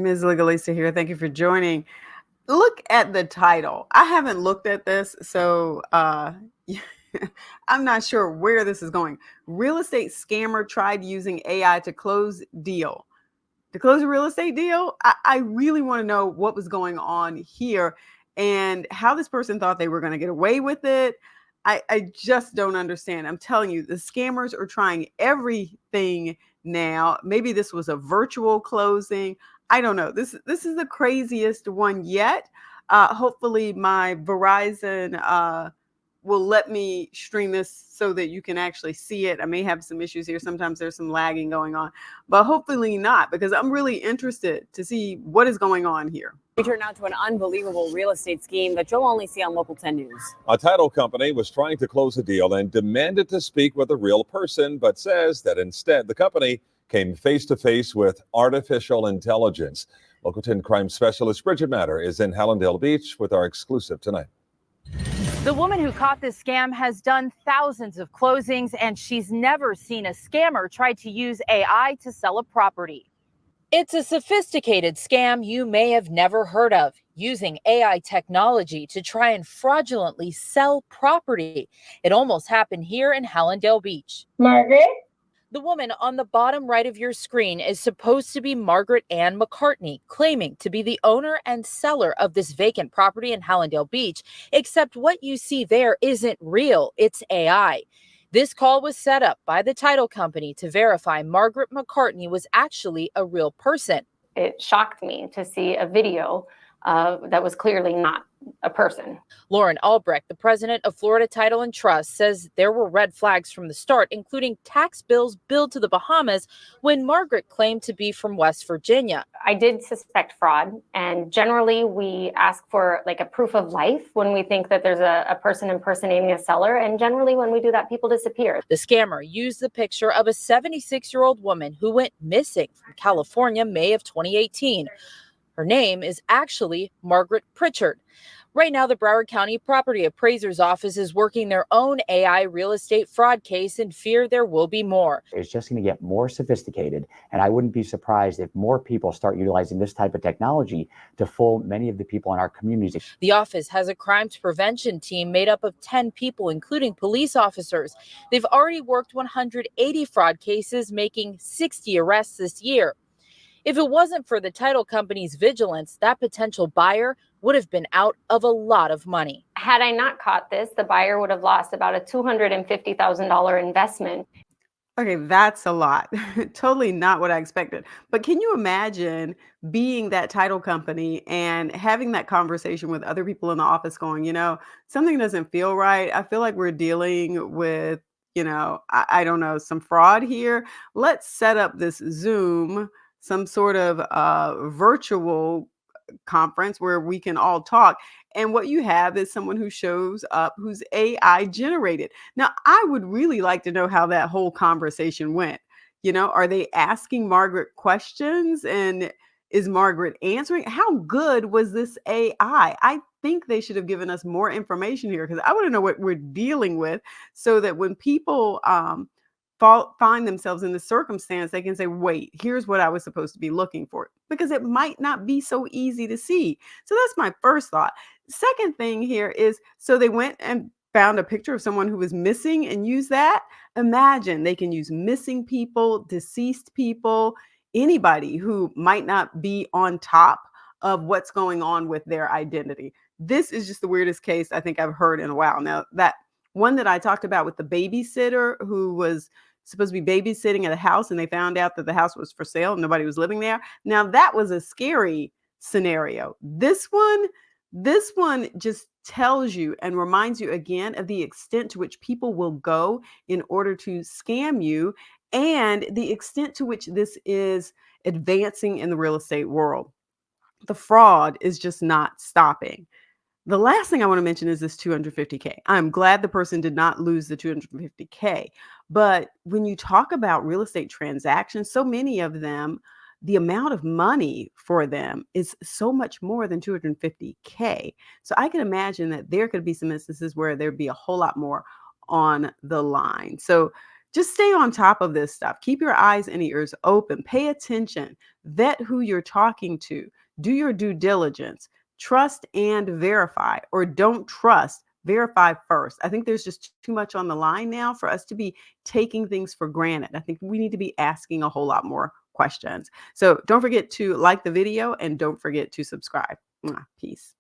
Ms Legalista here. Thank you for joining. Look at the title. I haven't looked at this, so I'm not sure where this is going. Real estate scammer tried using AI to close deal. To close a real estate deal? I really want to know what was going on here and how this person thought they were going to get away with it. I just don't understand. I'm telling you, the scammers are trying everything now. Maybe this was a virtual closing. I don't know. This is the craziest one yet. Hopefully, my Verizon will let me stream this so that you can actually see it. I may have some issues here. Sometimes there's some lagging going on, but hopefully not, because I'm really interested to see what is going on here. We turn now to an unbelievable real estate scheme that you'll only see on Local 10 News. A title company was trying to close a deal and demanded to speak with a real person, but says that instead the company came face to face with artificial intelligence. Local 10 crime specialist Bridget Matter is in Hallandale Beach with our exclusive tonight. The woman who caught this scam has done thousands of closings, and she's never seen a scammer try to use AI to sell a property. It's a sophisticated scam you may have never heard of, using AI technology to try and fraudulently sell property. It almost happened here in Hallandale Beach. Margaret? The woman on the bottom right of your screen is supposed to be Margaret Ann McCartney, claiming to be the owner and seller of this vacant property in Hallandale Beach, except what you see there isn't real, it's AI. This call was set up by the title company to verify Margaret McCartney was actually a real person. It shocked me to see a video that was clearly not a person. Lauren Albrecht, the president of Florida Title and Trust, says there were red flags from the start, including tax bills billed to the Bahamas when Margaret claimed to be from West Virginia. I did suspect fraud, and generally we ask for like a proof of life when we think that there's a person impersonating a seller, and generally when we do that, people disappear. The scammer used the picture of a 76-year-old woman who went missing from California May of 2018. Her name is actually Margaret Pritchard. Right now, the Broward County Property Appraiser's Office is working their own AI real estate fraud case and fear there will be more. It's just going to get more sophisticated, and I wouldn't be surprised if more people start utilizing this type of technology to fool many of the people in our communities. The office has a crimes prevention team made up of 10 people, including police officers. They've already worked 180 fraud cases, making 60 arrests this year. If it wasn't for the title company's vigilance, that potential buyer would have been out of a lot of money. Had I not caught this, the buyer would have lost about a $250,000 investment. Okay, that's a lot. Totally not what I expected. But can you imagine being that title company and having that conversation with other people in the office going, something doesn't feel right. I feel like we're dealing with, I don't know, some fraud here. Let's set up this Zoom, some sort of virtual conference where we can all talk. And what you have is someone who shows up who's AI generated. Now, I would really like to know how that whole conversation went. Are they asking Margaret questions and is Margaret answering? How good was this AI? I think they should have given us more information here because I want to know what we're dealing with so that when people find themselves in the circumstance, they can say, wait, here's what I was supposed to be looking for, because it might not be so easy to see. So that's my first thought. Second thing here is, so they went and found a picture of someone who was missing and used that. Imagine they can use missing people, deceased people, anybody who might not be on top of what's going on with their identity. This is just the weirdest case I think I've heard in a while. Now, that one that I talked about with the babysitter who was supposed to be babysitting at a house and they found out that the house was for sale and nobody was living there. Now that was a scary scenario. This one just tells you and reminds you again of the extent to which people will go in order to scam you and the extent to which this is advancing in the real estate world. The fraud is just not stopping. The last thing I want to mention is this $250K. I'm glad the person did not lose the $250K. But when you talk about real estate transactions, so many of them, the amount of money for them is so much more than $250K. So I can imagine that there could be some instances where there'd be a whole lot more on the line. So just stay on top of this stuff. Keep your eyes and ears open. Pay attention. Vet who you're talking to. Do your due diligence. Trust and verify, or don't trust. Verify first. I think there's just too much on the line now for us to be taking things for granted. I think we need to be asking a whole lot more questions. So don't forget to like the video and don't forget to subscribe. Peace.